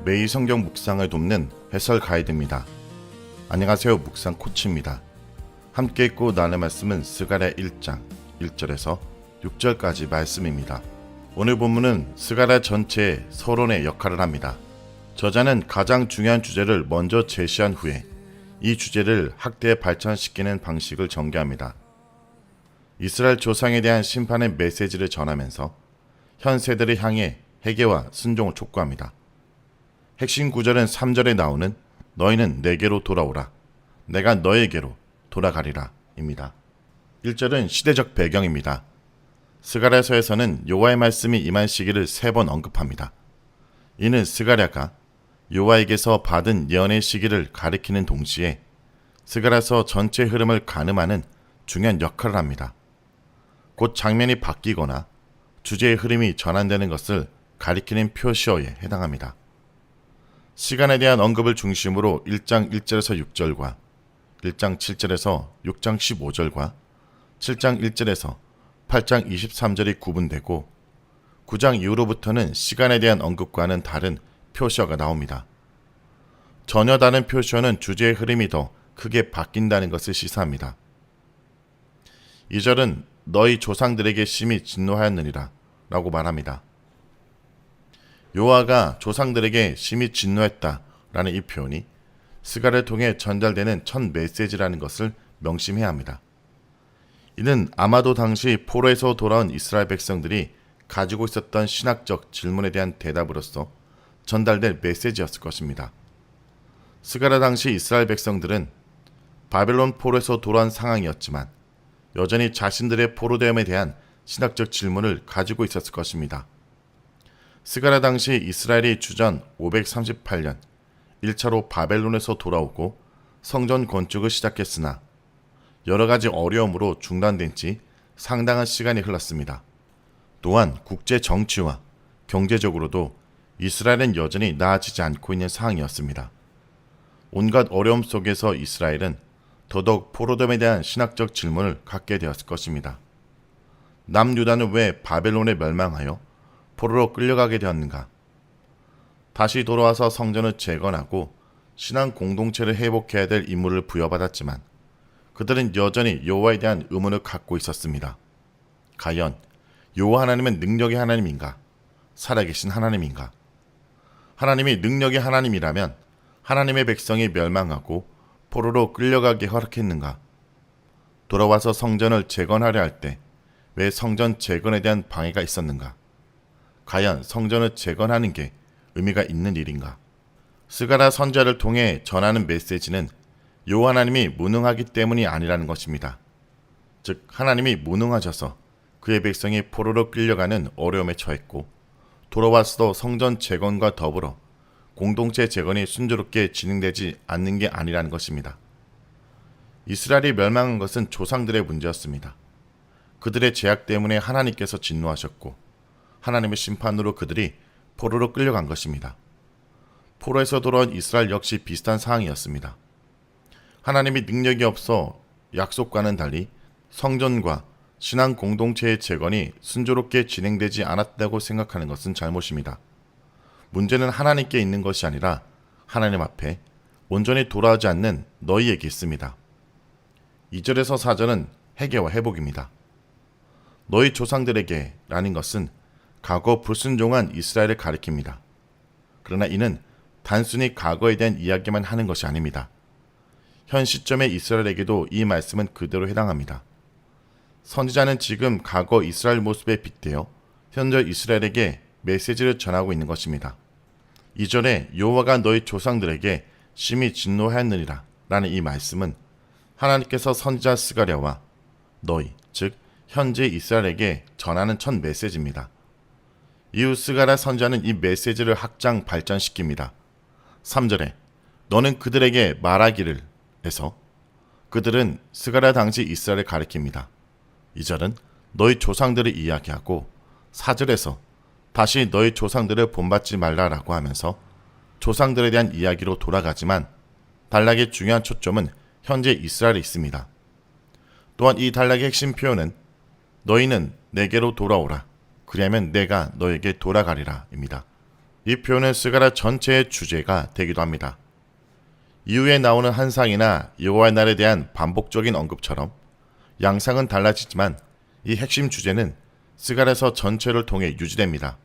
매일 성경 묵상을 돕는 해설 가이드입니다. 안녕하세요. 묵상 코치입니다. 함께 읽고 나눌 말씀은 스가랴 1장 1절에서 6절까지 말씀입니다. 오늘 본문은 스가랴 전체의 서론의 역할을 합니다. 저자는 가장 중요한 주제를 먼저 제시한 후에 이 주제를 확대 발전시키는 방식을 전개합니다. 이스라엘 조상에 대한 심판의 메시지를 전하면서 현 세대를 향해 회개와 순종을 촉구합니다. 핵심 구절은 3절에 나오는 너희는 내게로 돌아오라 내가 너에게로 돌아가리라 입니다. 1절은 시대적 배경입니다. 스가랴서에서는 여호와의 말씀이 임한 시기를 3번 언급합니다. 이는 스가랴가 여호와에게서 받은 예언의 시기를 가리키는 동시에 스가랴서 전체 흐름을 가늠하는 중요한 역할을 합니다. 곧 장면이 바뀌거나 주제의 흐름이 전환되는 것을 가리키는 표시어에 해당합니다. 시간에 대한 언급을 중심으로 1장 1절에서 6절과 1장 7절에서 6장 15절과 7장 1절에서 8장 23절이 구분되고 9장 이후로부터는 시간에 대한 언급과는 다른 표시어가 나옵니다. 전혀 다른 표시어는 주제의 흐름이 더 크게 바뀐다는 것을 시사합니다. 2절은 너희 조상들에게 심히 진노하였느니라 라고 말합니다. 여호와가 조상들에게 심히 진노했다라는 이 표현이 스가랴를 통해 전달되는 첫 메시지라는 것을 명심해야 합니다. 이는 아마도 당시 포로에서 돌아온 이스라엘 백성들이 가지고 있었던 신학적 질문에 대한 대답으로서 전달될 메시지였을 것입니다. 스가랴 당시 이스라엘 백성들은 바벨론 포로에서 돌아온 상황이었지만 여전히 자신들의 포로됨에 대한 신학적 질문을 가지고 있었을 것입니다. 스가랴 당시 이스라엘이 주전 538년 1차로 바벨론에서 돌아오고 성전 건축을 시작했으나 여러가지 어려움으로 중단된 지 상당한 시간이 흘렀습니다. 또한 국제 정치와 경제적으로도 이스라엘은 여전히 나아지지 않고 있는 상황이었습니다. 온갖 어려움 속에서 이스라엘은 더더욱 포로됨에 대한 신학적 질문을 갖게 되었을 것입니다. 남유다는 왜 바벨론에 멸망하여 포로로 끌려가게 되었는가? 다시 돌아와서 성전을 재건하고 신앙 공동체를 회복해야 될 임무를 부여받았지만 그들은 여전히 여호와에 대한 의문을 갖고 있었습니다. 과연 여호와 하나님은 능력의 하나님인가? 살아계신 하나님인가? 하나님이 능력의 하나님이라면 하나님의 백성이 멸망하고 포로로 끌려가게 허락했는가? 돌아와서 성전을 재건하려 할 때 왜 성전 재건에 대한 방해가 있었는가? 과연 성전을 재건하는 게 의미가 있는 일인가? 스가랴 선지자를 통해 전하는 메시지는 여호와 하나님이 무능하기 때문이 아니라는 것입니다. 즉 하나님이 무능하셔서 그의 백성이 포로로 끌려가는 어려움에 처했고 돌아와서도 성전 재건과 더불어 공동체 재건이 순조롭게 진행되지 않는 게 아니라는 것입니다. 이스라엘이 멸망한 것은 조상들의 문제였습니다. 그들의 죄악 때문에 하나님께서 진노하셨고 하나님의 심판으로 그들이 포로로 끌려간 것입니다. 포로에서 돌아온 이스라엘 역시 비슷한 상황이었습니다. 하나님이 능력이 없어 약속과는 달리 성전과 신앙 공동체의 재건이 순조롭게 진행되지 않았다고 생각하는 것은 잘못입니다. 문제는 하나님께 있는 것이 아니라 하나님 앞에 온전히 돌아오지 않는 너희에게 있습니다. 2절에서 4절은 회개와 회복입니다. 너희 조상들에게 라는 것은 과거 불순종한 이스라엘을 가리킵니다. 그러나 이는 단순히 과거에 대한 이야기만 하는 것이 아닙니다. 현 시점의 이스라엘에게도 이 말씀은 그대로 해당합니다. 선지자는 지금 과거 이스라엘 모습에 빗대어 현재 이스라엘에게 메시지를 전하고 있는 것입니다. 2절에 여호와가 너희 조상들에게 심히 진노하였느니라 라는 이 말씀은 하나님께서 선지자 스가랴와 너희, 즉 현재 이스라엘에게 전하는 첫 메시지입니다. 이후 스가랴 선지자는 이 메시지를 확장 발전시킵니다. 3절에 너는 그들에게 말하기를 해서 그들은 스가랴 당시 이스라엘을 가리킵니다. 2절은 너희 조상들을 이야기하고 4절에서 다시 너희 조상들을 본받지 말라라고 하면서 조상들에 대한 이야기로 돌아가지만 단락의 중요한 초점은 현재 이스라엘에 있습니다. 또한 이 단락의 핵심 표현은 너희는 내게로 돌아오라 그리하면 내가 너에게 돌아가리라 입니다. 이 표현은 스가랴 전체의 주제가 되기도 합니다. 이후에 나오는 한상이나 여호와의 날에 대한 반복적인 언급처럼 양상은 달라지지만 이 핵심 주제는 스가랴서 전체를 통해 유지됩니다.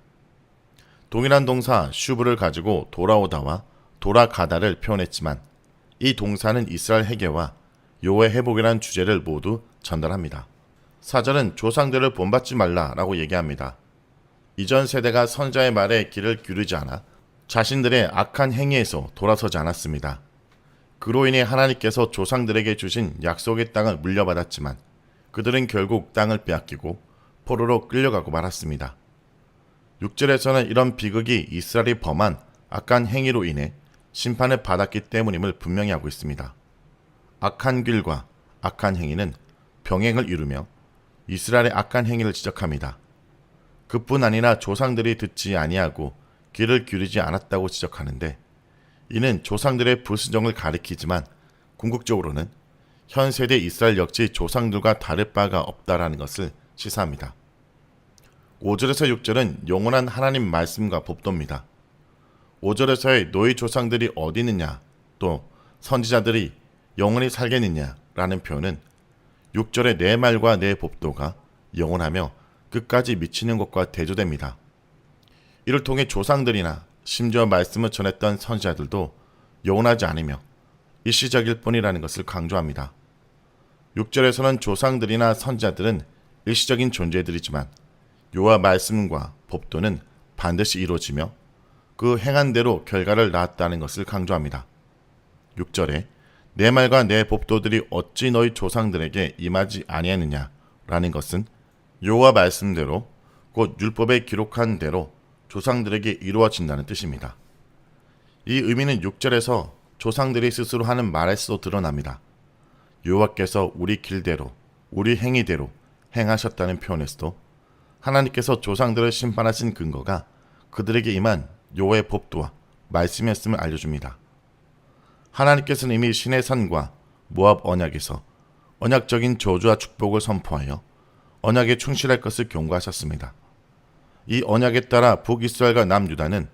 동일한 동사 슈브를 가지고 돌아오다와 돌아가다를 표현했지만 이 동사는 이스라엘 회개와 여호와의 회복이라는 주제를 모두 전달합니다. 사절은 조상들을 본받지 말라라고 얘기합니다. 이전 세대가 선자의 말에 귀를 기울이지 않아 자신들의 악한 행위에서 돌아서지 않았습니다. 그로 인해 하나님께서 조상들에게 주신 약속의 땅을 물려받았지만 그들은 결국 땅을 빼앗기고 포로로 끌려가고 말았습니다. 6절에서는 이런 비극이 이스라엘이 범한 악한 행위로 인해 심판을 받았기 때문임을 분명히 하고 있습니다. 악한 길과 악한 행위는 병행을 이루며 이스라엘의 악한 행위를 지적합니다. 그뿐 아니라 조상들이 듣지 아니하고 귀를 기울이지 않았다고 지적하는데 이는 조상들의 불순종을 가리키지만 궁극적으로는 현 세대 이스라엘 역시 조상들과 다를 바가 없다라는 것을 시사합니다. 5절에서 6절은 영원한 하나님 말씀과 법도입니다. 5절에서의 너희 조상들이 어디 있느냐 또 선지자들이 영원히 살겠느냐라는 표현은 6절의 내 말과 내 법도가 영원하며 끝까지 미치는 것과 대조됩니다. 이를 통해 조상들이나 심지어 말씀을 전했던 선지자들도 영원하지 않으며 일시적일 뿐이라는 것을 강조합니다. 6절에서는 조상들이나 선지자들은 일시적인 존재들이지만 여호와 말씀과 법도는 반드시 이루어지며 그 행한 대로 결과를 낳았다는 것을 강조합니다. 6절에 내 말과 내 법도들이 어찌 너희 조상들에게 임하지 아니하느냐라는 것은 여호와 말씀대로 곧 율법에 기록한 대로 조상들에게 이루어진다는 뜻입니다. 이 의미는 6절에서 조상들이 스스로 하는 말에서도 드러납니다. 여호와께서 우리 길대로 우리 행위대로 행하셨다는 표현에서도 하나님께서 조상들을 심판하신 근거가 그들에게 임한 여호와의 법도와 말씀이었음을 알려줍니다. 하나님께서는 이미 시내산과 모압 언약에서 언약적인 저주와 축복을 선포하여 언약에 충실할 것을 경고하셨습니다. 이 언약에 따라 북이스라엘과 남유다는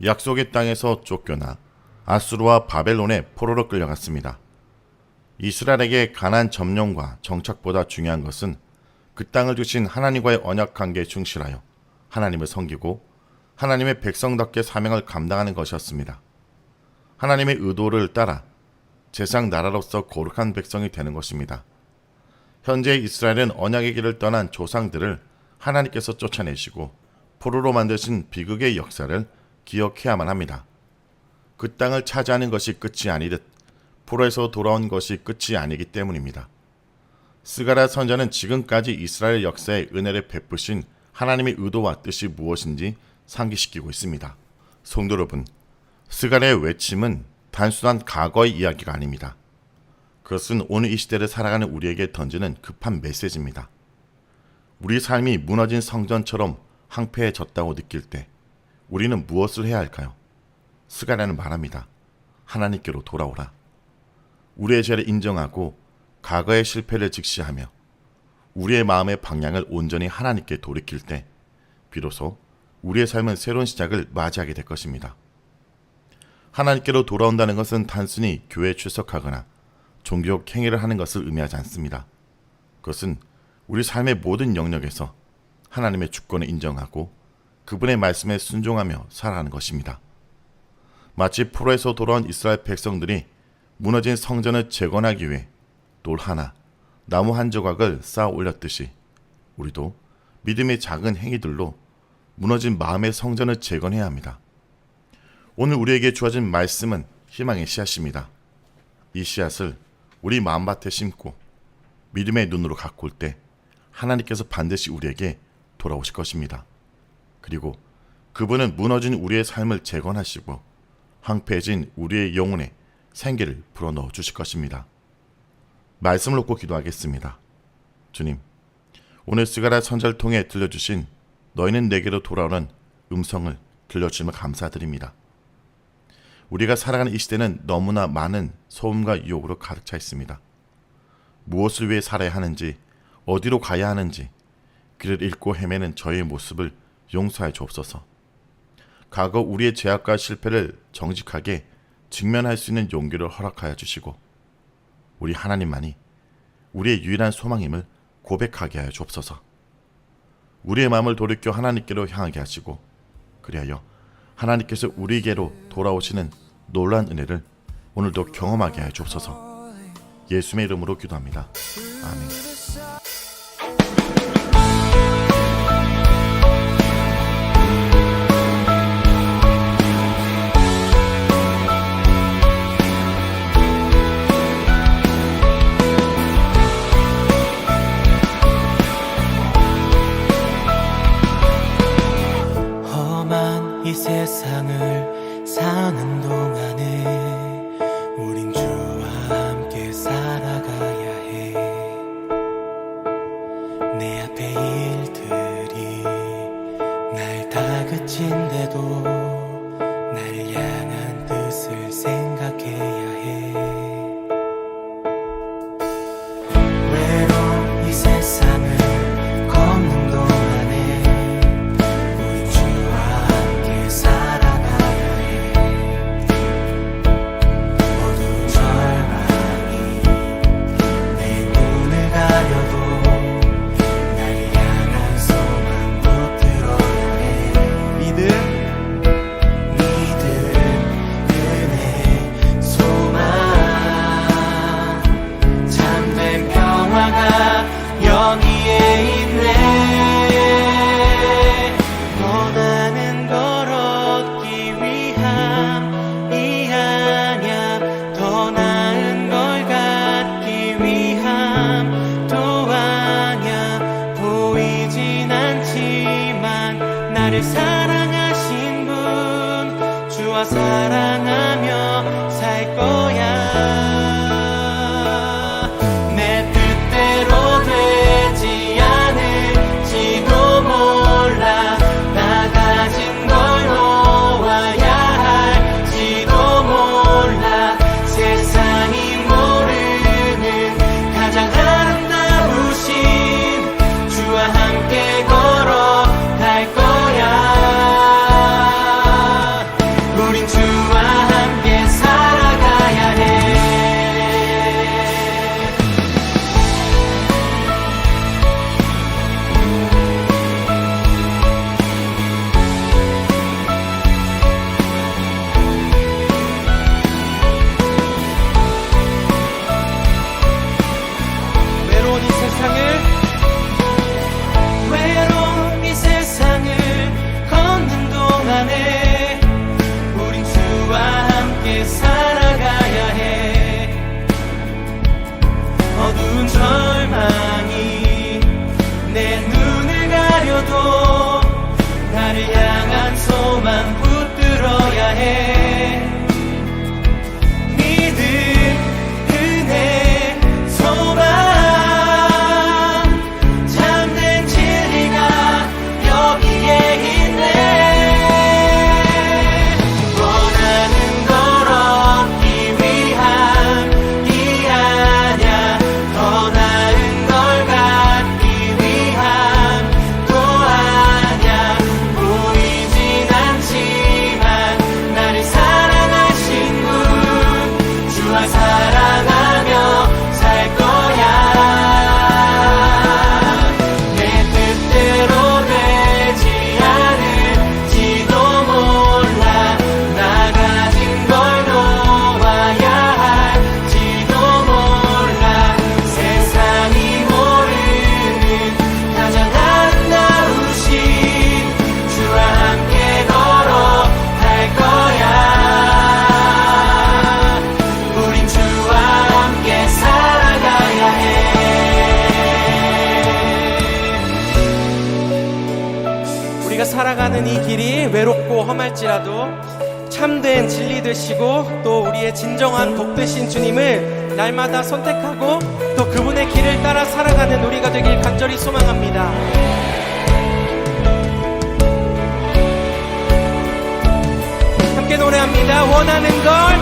약속의 땅에서 쫓겨나 아수르와 바벨론의 포로로 끌려갔습니다. 이스라엘에게 가나안 점령과 정착보다 중요한 것은 그 땅을 주신 하나님과의 언약 관계에 충실하여 하나님을 섬기고 하나님의 백성답게 사명을 감당하는 것이었습니다. 하나님의 의도를 따라 제상 나라로서 거룩한 백성이 되는 것입니다. 현재 이스라엘은 언약의 길을 떠난 조상들을 하나님께서 쫓아내시고 포로로 만드신 비극의 역사를 기억해야만 합니다. 그 땅을 차지하는 것이 끝이 아니듯 포로에서 돌아온 것이 끝이 아니기 때문입니다. 스가랴 선지자는 지금까지 이스라엘 역사에 은혜를 베푸신 하나님의 의도와 뜻이 무엇인지 상기시키고 있습니다. 성도 여러분, 스가랴의 외침은 단순한 과거의 이야기가 아닙니다. 그것은 오늘 이 시대를 살아가는 우리에게 던지는 급한 메시지입니다. 우리 삶이 무너진 성전처럼 황폐해졌다고 느낄 때 우리는 무엇을 해야 할까요? 스가랴는 말합니다. 하나님께로 돌아오라. 우리의 죄를 인정하고 과거의 실패를 직시하며 우리의 마음의 방향을 온전히 하나님께 돌이킬 때 비로소 우리의 삶은 새로운 시작을 맞이하게 될 것입니다. 하나님께로 돌아온다는 것은 단순히 교회에 출석하거나 종교적 행위를 하는 것을 의미하지 않습니다. 그것은 우리 삶의 모든 영역에서 하나님의 주권을 인정하고 그분의 말씀에 순종하며 살아가는 것입니다. 마치 포로에서 돌아온 이스라엘 백성들이 무너진 성전을 재건하기 위해 돌 하나, 나무 한 조각을 쌓아 올렸듯이 우리도 믿음의 작은 행위들로 무너진 마음의 성전을 재건해야 합니다. 오늘 우리에게 주어진 말씀은 희망의 씨앗입니다. 이 씨앗을 우리 마음밭에 심고 믿음의 눈으로 가꿀 때 하나님께서 반드시 우리에게 돌아오실 것입니다. 그리고 그분은 무너진 우리의 삶을 재건하시고 황폐해진 우리의 영혼에 생기를 불어넣어 주실 것입니다. 말씀을 놓고 기도하겠습니다. 주님, 오늘 스가랴 선지자를 통해 들려주신 너희는 내게로 돌아오는 음성을 들려주심을 감사드립니다. 우리가 살아가는 이 시대는 너무나 많은 소음과 유혹으로 가득 차 있습니다. 무엇을 위해 살아야 하는지, 어디로 가야 하는지 길을 잃고 헤매는 저희의 모습을 용서하여 주옵소서. 과거 우리의 죄악과 실패를 정직하게 직면할 수 있는 용기를 허락하여 주시고 우리 하나님만이 우리의 유일한 소망임을 고백하게 하여 주옵소서. 우리의 마음을 돌이켜 하나님께로 향하게 하시고 그리하여 하나님께서 우리에게로 돌아오시는 놀라운 은혜를 오늘도 경험하게 하여 주옵소서. 예수님의 이름으로 기도합니다. 아멘. 이 세상을 사는 동안에 우린 주와 함께 살아가야 해. 내 앞에 일들이 날 다그친데도 날 향한 뜻을 생각해야 해. 외로운 이 세상을 걷는 동안에 우린 주와 함께 살아가야 해. 어두운 절망이 내 눈을 가려도 날 향한 소망 붙들어야 해. 믿음, 은혜, 소망, 참된 평화가 여기에 있네. 원하는 걸 얻기 위함이 아냐, 더 나은 걸 갖기 위함도 아냐. 보이진 않지만 나를 사랑하신 분, 주와 사랑하며 살 거야. 내 뜻대로 되지 않을지도 몰라. 나 가진 걸 놓아야 할지도 몰라. 세상이 모르는 가장 아름다우신 주와 함께 걸어갈 거야. 우린 주와 함께 살아가야 해. 외로운 이 세상을 걷는 동안에 우린 주와 함께 살아가야 해. 어두운 절망이 내 눈을 가려도 나를 향한 소망 붙들어야 해. 믿음, 은혜, 소망, 참된 진리가 여기에 있네. 원하는 걸 얻기 위함이 아냐, 더 나은 걸 갖기 위함도 아냐. 보이진 않지만 나를 사랑하신 분, 주와 사랑하며 살 거야. 내 뜻대로 되지 않을지도 몰라. 나 가진 걸 놓아야 할지도 몰라. 세상이 모르는 가장 아름다우신 주와 함께 걸어갈 거야. 우린 주와 함께 살아가야 해. 우리가 살아가는 이 길이 외롭고 험할지라도 참된 진리 되시고 또 우리의 진정한 복 되신 주님을 날마다 선택하고 또 그분의 길을 따라 살아가는 우리가 되길 간절히 소망합니다. 함께 노래합니다. 원하는 걸